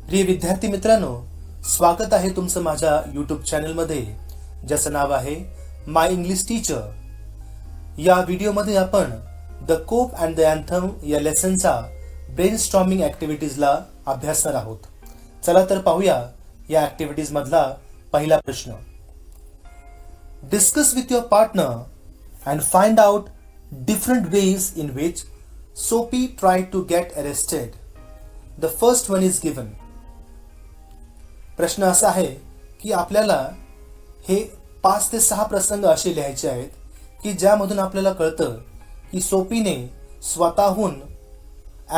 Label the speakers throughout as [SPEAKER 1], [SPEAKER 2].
[SPEAKER 1] प्रिय विद्यार्थी मित्रांनो, स्वागत आहे तुमचं माझ्या यूट्यूब चॅनलमध्ये, ज्याचं नाव आहे माय इंग्लिश टीचर. या व्हिडिओमध्ये आपण the cope and the anthem या लेसनचा ब्रेनस्टॉर्मिंग ॲक्टिव्हिटीजला अभ्यासणार आहोत. चला तर पाहूया या ॲक्टिव्हिटीज मधला पहिला प्रश्न. Discuss with your partner and find out different ways in which Soapy tried to get arrested. The first one is given. प्रश्न असा आहे की आपल्याला हे 5 ते 6 प्रसंग असे लिहायचे आहेत की ज्यामधून आपल्याला कळतं की सोपीने स्वतःहून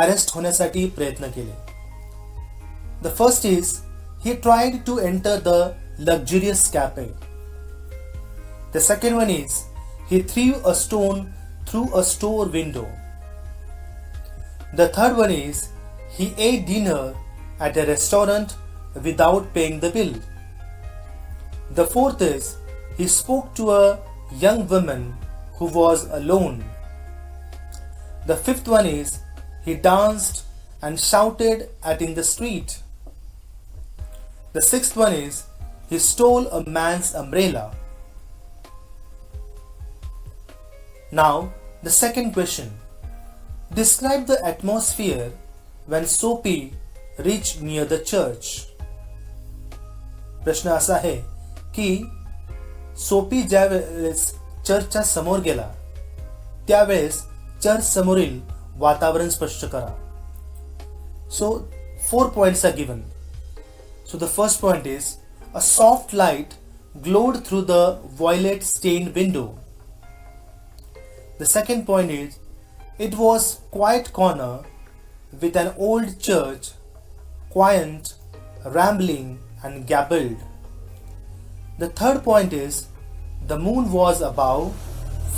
[SPEAKER 1] अरेस्ट होण्यासाठी प्रयत्न केले. The first is he tried to enter the luxurious cafe. The second one is he threw a stone through a store window. The third one is he ate dinner at a restaurant without paying the bill. The fourth is he spoke to a young woman who was alone. The fifth one is he danced and shouted at in the street. The sixth one is he stole a man's umbrella. Now the second question. Describe the atmosphere when Soapy reached near the church. प्रश्न असा आहे की सोपी ज्या वेळेस चर्चच्या समोर गेला त्यावेळेस चर्च समोरील वातावरण स्पष्ट करा. So 4 points are given. So the first point is a soft light glowed through the violet stained window. The second point is it was quiet corner with an old church, quaint, rambling and gabbled. The third point is the moon was above,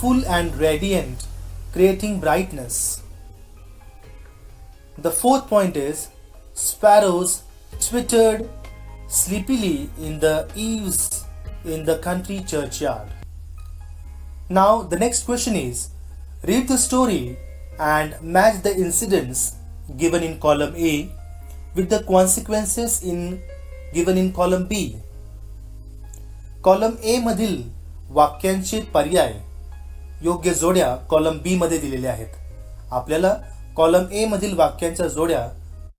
[SPEAKER 1] full and radiant, creating brightness. The fourth point is sparrows twittered sleepily in the eaves in the country churchyard. Now the next question is read the story and match the incidents given in column A with the consequences given in column B. Column A मधील वाक्यांचे पर्याय योग्य जोड्या column B मध्ये दिलेल्या आहेत. आपल्याला column A मधील वाक्यांच्या जोड्या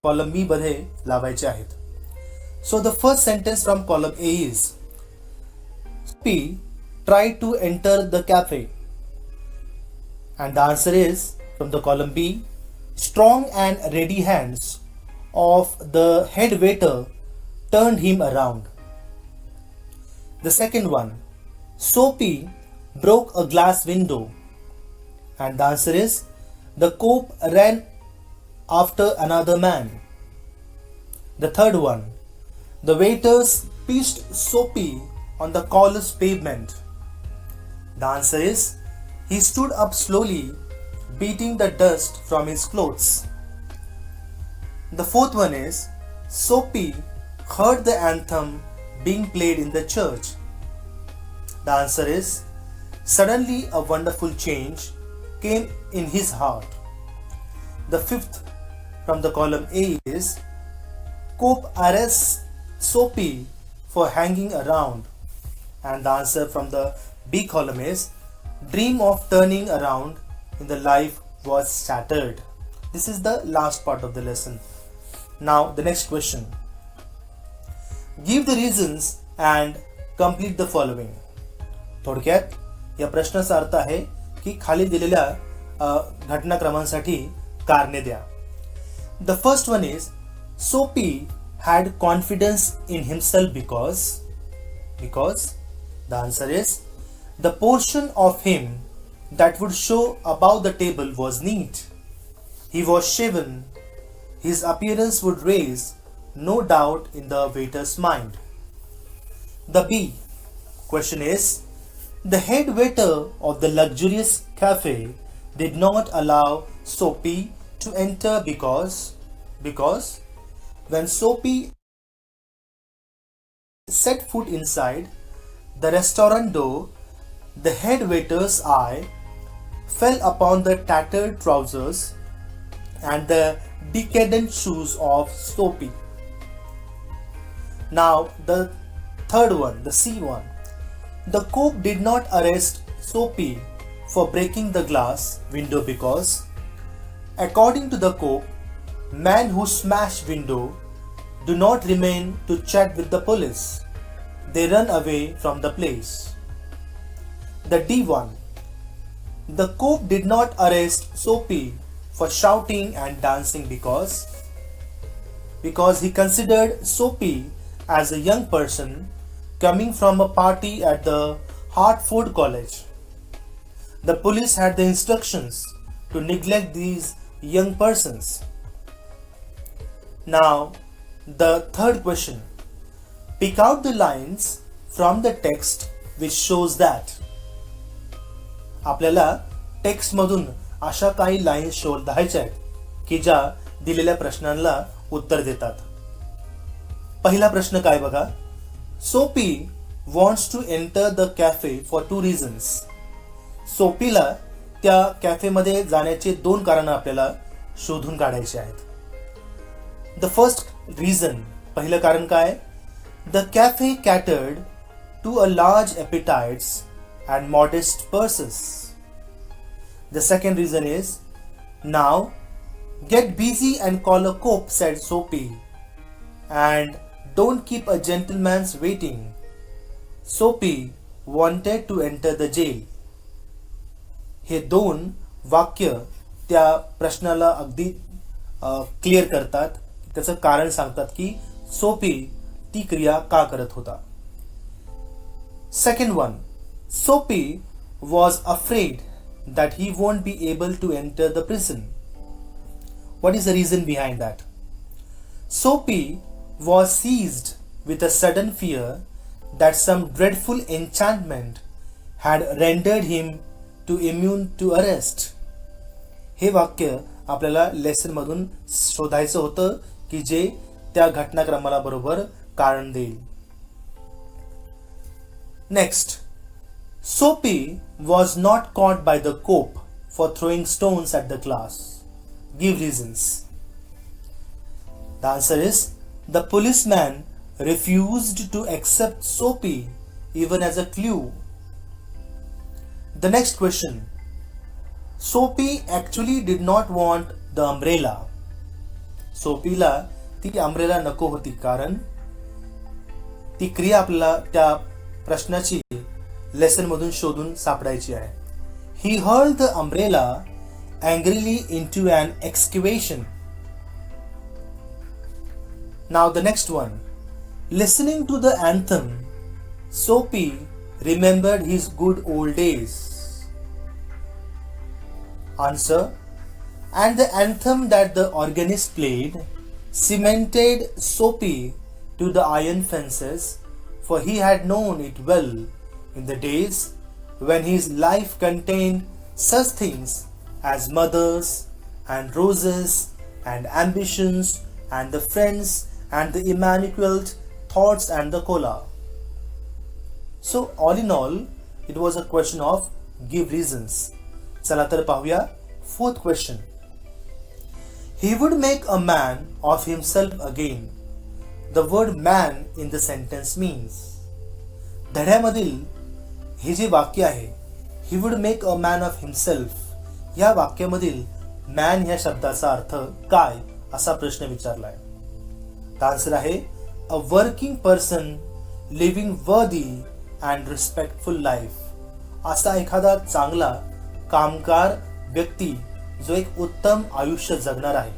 [SPEAKER 1] column B मध्ये लावायच्या आहेत. So the first sentence from column A is Soapy tried to enter the cafe. And the answer is from the column B, strong and ready hands of the head waiter turned him around. The second one, Soapy broke a glass window. And the answer is the cope ran after another man. The third one, the waiters pitched Soapy on the collarless pavement. The answer is he stood up slowly, beating the dust from his clothes. The fourth one is Soapy heard the anthem being played in the church. The answer is suddenly a wonderful change came in his heart. The fifth from the column A is Cope arrests Soapy for hanging around. And the answer from the B column is dream of turning around in the life was shattered. This is the last part of the lesson. Now the next question. Give the reasons and complete the following. थोडक्यात या प्रश्नाचा अर्थ आहे की खाली दिलेल्या घटनाक्रमांसाठी कारणे द्या. The first one is Soapy had confidence in himself because the answer is the portion of him that would show above the table was neat. He was shaven. His appearance would raise no doubt in the waiter's mind. The B question is the head waiter of the luxurious cafe did not allow Soapy to enter because when Soapy set foot inside the restaurant door, the head waiter's eye fell upon the tattered trousers and the decadent shoes of Soapy. Now the third one, the C one. The cop did not arrest Soapy for breaking the glass window because, according to the cop, men who smash window do not remain to chat with the police. They run away from the place. The D1. The cop did not arrest Soapy for shouting and dancing because he considered Soapy as a young person coming from a party at the Hartford College. The police had the instructions to neglect these young persons. Now, the third question. Pick out the lines from the text which shows that. आपल्याला टेक्स्टमधून अशा काही lines शोधायच्या आहेत की ज्या दिलेल्या प्रश्नांना उत्तर देतात. पहिला प्रश्न काय बघा. Sophie wants to enter the cafe for 2 reasons. सोपीला त्या कॅफेमध्ये जाण्याचे 2 कारण आपल्याला शोधून काढायचे आहेत. द फर्स्ट रिझन, पहिलं कारण काय. The cafe catered to a large appetites and modest purses. The second reason is, now get busy and call a cop, said Soapy, and don't keep a gentleman's waiting. Soapy wanted to enter the jail. हे 2 वाक्य त्या प्रश्नाला अगदी clear करतात. त्याचं कारण सांगतात की सोपी ती क्रिया का करत होता. Second one, Soapy was afraid that he won't be able to enter the prison. What is the reason behind that? Soapy was seized with a sudden fear that some dreadful enchantment had rendered him too immune to arrest. हे वाक्य आपल्याला lesson मधून शोधायचं होतं की जे त्या घटनाक्रमाला बरोबर कारण देईल. Next, Soapy was not caught by the cop for throwing stones at the class. Give reasons. The answer is, the policeman refused to accept Soapy even as a clue. The next question. Soapy actually did not want the umbrella. सोपीला ती umbrella नको होती कारण ती क्रिया आपल्याला त्या प्रश्नाची lesson मधून शोधून सापडायची आहे. He hurled the umbrella angrily into an excavation. Now the next one. Listening to the anthem, Soapy remembered his good old days. Answer. And the anthem that the organist played cemented Soapy to the iron fences, for he had known it well in the days when his life contained such things as mothers and roses and ambitions and the friends and the immaculate thoughts and the cola. So all in all, it was a question of give reasons. चला तर पाहूया fourth question. He would make a man of himself again. The word man in the sentence means. धड्यामधील हे जे वाक्य आहे, he would make a man of himself, या वाक्यामधील man ह्या शब्दाचा अर्थ काय असा प्रश्न विचारलाय. आन्सर आहे a working person living worthy and respectful life. असा एखादा चांगला कामगार व्यक्ती जो एक उत्तम आयुष्य जगणार आहे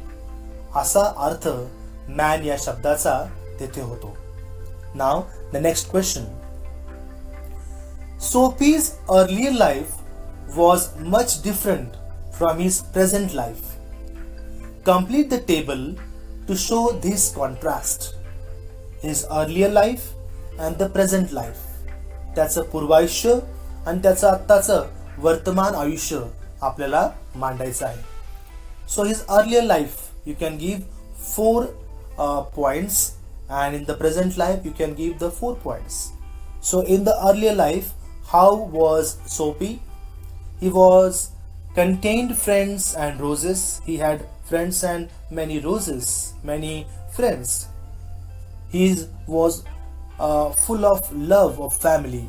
[SPEAKER 1] असा अर्थ मॅन या शब्दाचा तेथे होतो. नाव the next question. Soapy's earlier life was much different from his present life. Complete the table to show this contrast. His earlier life and the present life. त्याचं पूर्वायुष्य आणि त्याचं आत्ताचं वर्तमान आयुष्य आपल्याला मांडायचं आहे. So his earlier life you can give 4 points and in the present life you can give the 4 points. So in the earlier life, how was Soapy? He was contained friends and roses. He had friends and many roses, many friends. He was full of love of family,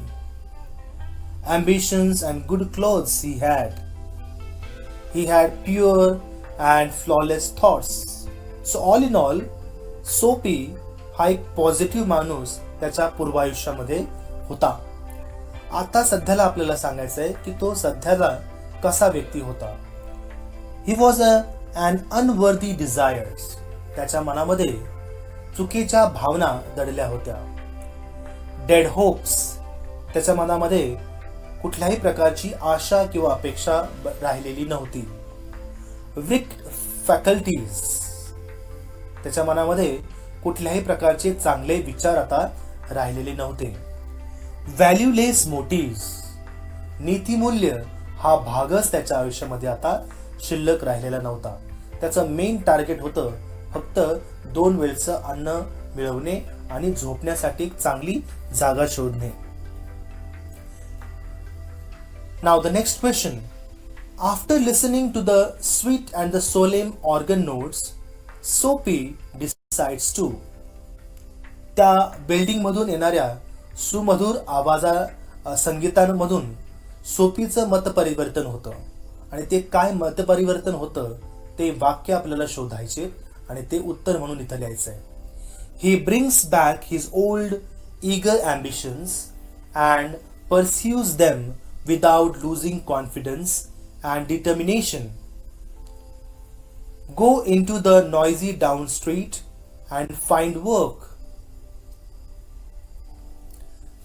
[SPEAKER 1] ambitions and good clothes he had. He had pure and flawless thoughts. So all in all, सोपी हा एक positive माणूस त्याच्या पूर्वायुष्यामध्ये होता. आता सध्याला आपल्याला सांगायचं आहे की तो सध्याला कसा व्यक्ती होता. He was an unworthy desires. त्याच्या मनामध्ये चुकीच्या भावना दडल्या होत्या. Dead hopes. त्याच्या मनामध्ये कुठल्याही प्रकारची आशा किंवा अपेक्षा राहिलेली नव्हती. Weak faculties. त्याच्या मनामध्ये कुठल्याही प्रकारचे चांगले विचार आता राहिलेले नव्हते. Valueless motives. नीतिमूल्य हा भागच त्याच्या आयुष्यामध्ये आता शिल्लक राहिलेला नव्हता. त्याचं मेन टार्गेट होतं फक्त 2 वेळचं अन्न मिळवणे आणि झोपण्यासाठी एक चांगली जागा शोधणे. Now the next question. After listening to the sweet and the solemn organ notes, Sophie decides to. त्या बिल्डिंग मधून येणाऱ्या सुमधुर संगीतांमधून सोपीचं मतपरिवर्तन होतं. आणि ते काय मतपरिवर्तन होतं ते वाक्य आपल्याला शोधायचे आणि ते उत्तर म्हणून इथं लिहायचं आहे. He brings back his old eager ambitions and pursues them without losing confidence and determination. Go into the noisy down street and find work.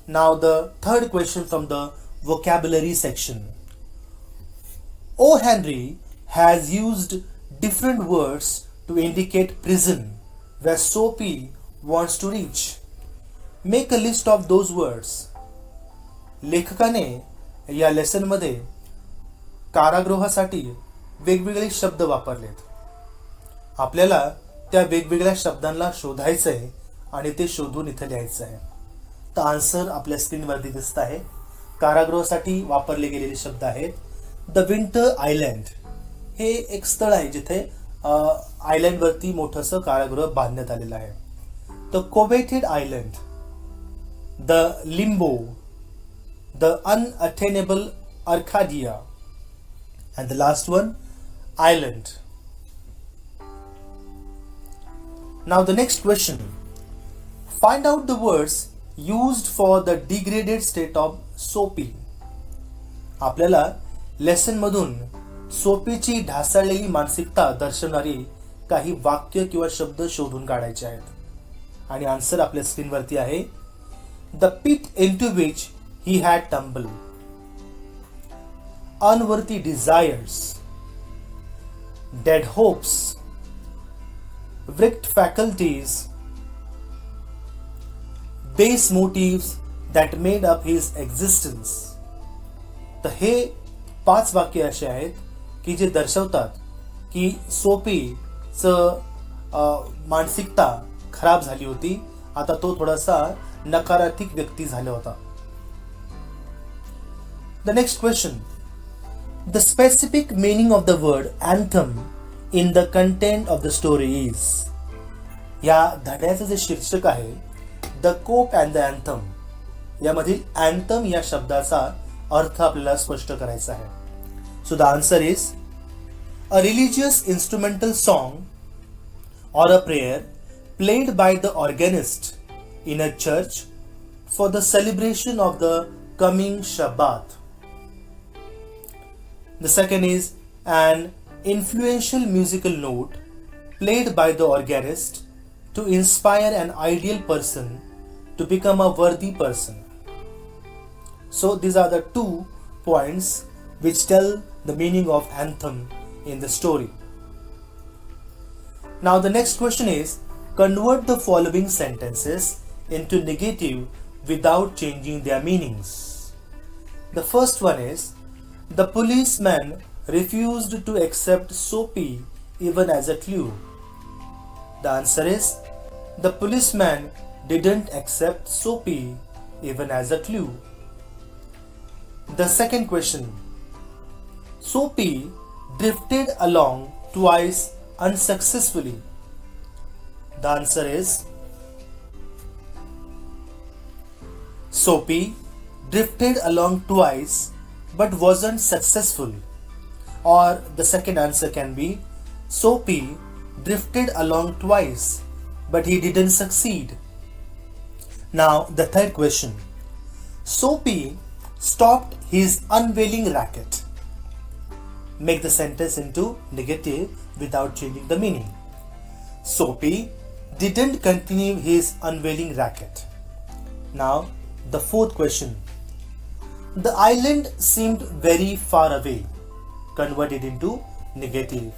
[SPEAKER 1] Now the third question from the vocabulary section. O. Henry has used different words to indicate prison where Sophie wants to reach. Make a list of those words. लेखकाने या lesson मध्ये कारागृहासाठी वेगवेगळे शब्द वापरलेत. आपल्याला त्या वेगवेगळ्या शब्दांना शोधायचं आहे आणि ते शोधून इथे लिहायचं आहे. तर आन्सर आपल्या स्क्रीनवरती दिसत आहे. कारागृहासाठी वापरले गेलेले शब्द आहेत. The winter island. हे एक स्थळ आहे जिथे आयलँड वरती मोठंसं कारागृह बांधण्यात आलेलं आहे. The coveted island, the Limbo, the unattainable Arcadia, and the last one, island. Now the next question. Find out the words used for the degraded state of Sophie. आपल्याला लेसन मधून सोपीची ढासळलेली मानसिकता दर्शवणारी काही वाक्य किंवा शब्द शोधून काढायचे आहेत. आणि आन्सर आपल्या स्क्रीनवरती आहे. The pit into which he had tumble, unworthy desires, dead hopes, wrecked faculties, base motives that made up his existence. तर हे 5 वाक्य असे आहेत की जे दर्शवतात की सोपीचं मानसिकता खराब झाली होती. आता तो थोडासा नकारात्मक व्यक्ती झाला होता. The next question. The specific meaning of the word anthem in the content of the story is. या धड्याचं जे शीर्षक आहे the cope and the anthem, यामधील अँथम या शब्दाचा अर्थ आपल्याला स्पष्ट करायचा आहे. So the answer is a religious instrumental song or a prayer played by the organist in a church for the celebration of the coming Shabbat. The second is an influential musical note played by the organist to inspire an ideal person to become a worthy person. So these are the 2 points which tell the meaning of anthem in the story. Now the next question is, convert the following sentences into negative without changing their meanings. The first one is, the policeman refused to accept Sophie even as a clue. The answer is, the policeman didn't accept Sophie even as a clue. The second question, Sophie drifted along twice unsuccessfully. The answer is, Soapy drifted along twice but wasn't successful. Or the second answer can be Soapy drifted along twice but he didn't succeed. Now the third question. Soapy stopped his unveiling racket. Make the sentence into negative without changing the meaning. Soapy didn't continue his unveiling racket. Now the fourth question. The island seemed very far away. Converted into negative.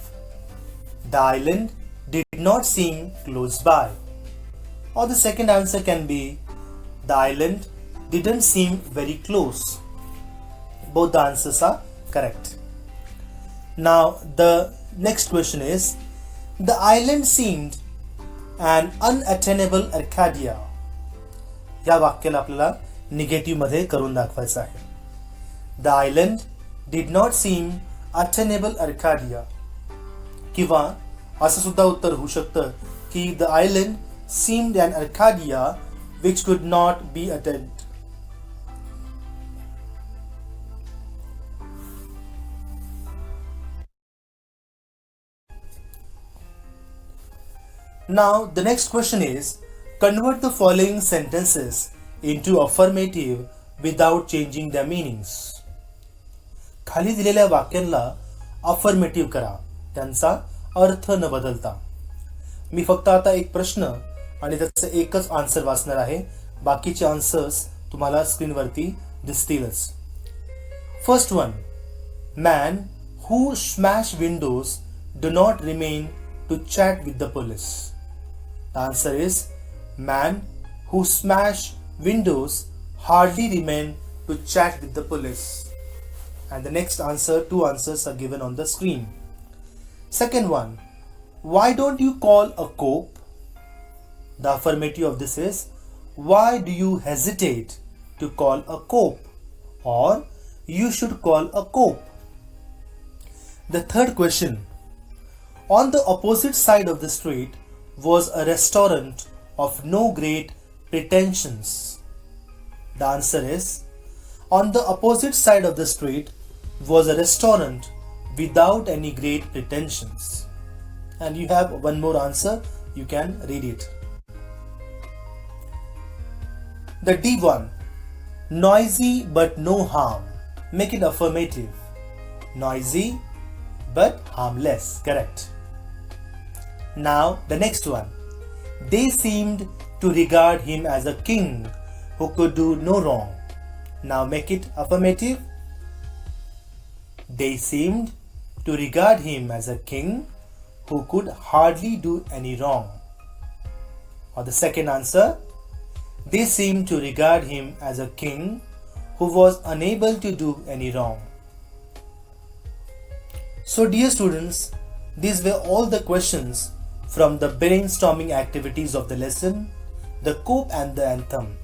[SPEAKER 1] The island did not seem close by. Or the second answer can be the island didn't seem very close. Both the answers are correct. Now the next question is, the island seemed an unattainable Arcadia. या वाक्याला आपल्याला negative मध्ये करून दाखवायचं आहे. The island did not seem attainable Arcadia. किंवा असं सुद्धा उत्तर होऊ शकतं की the island seemed an Arcadia which could not be attained. Now the next question is, convert the following sentences into affirmative without changing their meanings. खाली दिलेल्या वाक्यांना affirmative करा, त्यांचा अर्थ न बदलता. मी फक्त आता एक प्रश्न आणि त्याचं एकच आन्सर वाचणार आहे. बाकीचे आन्सर्स तुम्हाला स्क्रीनवरती दिसतीलच. First one, man who smash windows do not remain to chat with the police. The answer is man who smash windows hardly remain to chat with the police. And the next answer, two answers are given on the screen. Second one, why don't you call a cope? The affirmative of this is, why do you hesitate to call a cope? Or you should call a cope. The third question, on the opposite side of the street was a restaurant of no great pretensions. The answer is, on the opposite side of the street was a restaurant without any great pretensions. And you have one more answer, you can read it. The D1, noisy but no harm. Make it affirmative. Noisy but harmless. Correct. Now the next one. They seemed to regard him as a king who could do no wrong. Now make it affirmative. They seemed to regard him as a king who could hardly do any wrong. Or the second answer. They seemed to regard him as a king who was unable to do any wrong. So dear students, these were all the questions from the brainstorming activities of the lesson, the cope and the anthem.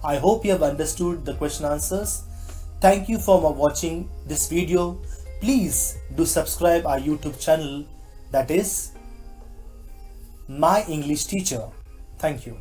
[SPEAKER 1] I hope you have understood the question answers. Thank you for watching this video. Please do subscribe our YouTube channel, that is My English Teacher. Thank you.